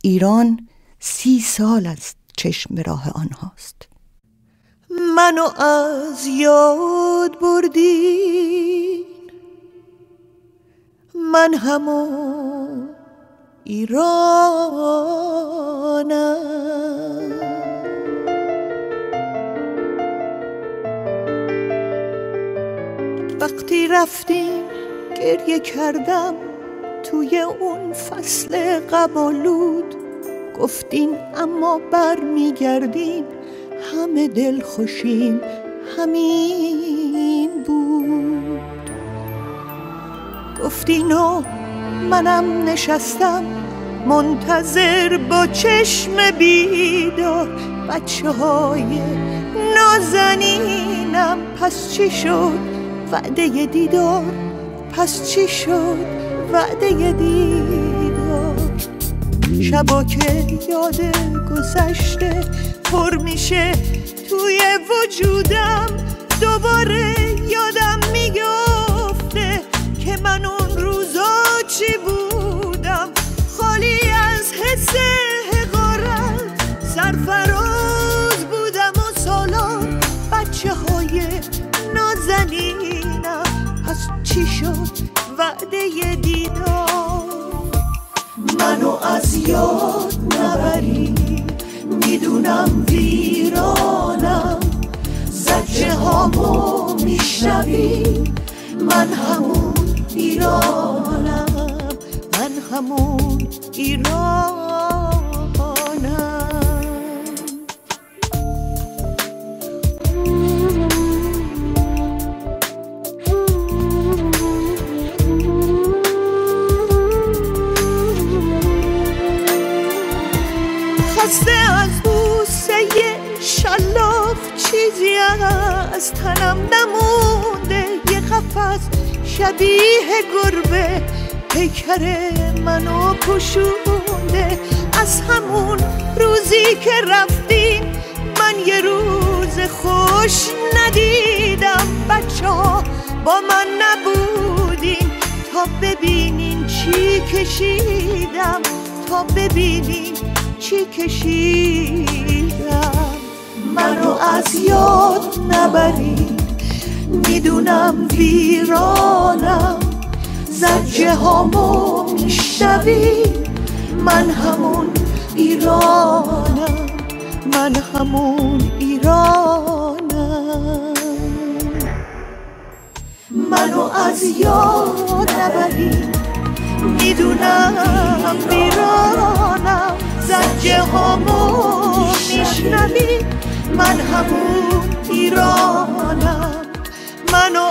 ایران 30 سال از چشم راه آنهاست. منو از یاد بردین، من همون ایرانم. وقتی رفتیم گریه کردم توی اون فصل قبالود، گفتین اما بر میگردیم، همه دل خوشیم همین بود. گفتین و منم نشستم منتظر با چشم بیدار، بچه های نازنینم پس چی شد وعده دیدار، پس چی شد وعده دیدار. شبا که یاد گذشته پر میشه توی وجودم، دوباره یادم میگفته که من اون روزا چی بودم، خالی از حس حقارت، سرفراز بودم و سالار، بچه های نازنینم پس چی شد وعده دیدار. منو از یاد نبریم، میدونم ویرانم، زجه هامو میشنویم، من همون ایرانم، من همون ایرانم. خسته از بوسه شلاق چیزی از تنم نمونده، یه قفس شبیه گربه پیکر منو پوشونده. از همون روزی که رفتیم من یه روز خوش ندیدم، بچه‌ها با من نبودین تا ببینین چی کشیدم، تا ببینین چی کشیدم. منو از یاد نبرین، میدونم ویرانم، زجه هامو میشنوین، من همون ایرانم، من همون ایرانم. منو از یاد نبرین، میدونم ویرانم، زجه هامو میشنوین، من همون ایرانم. منو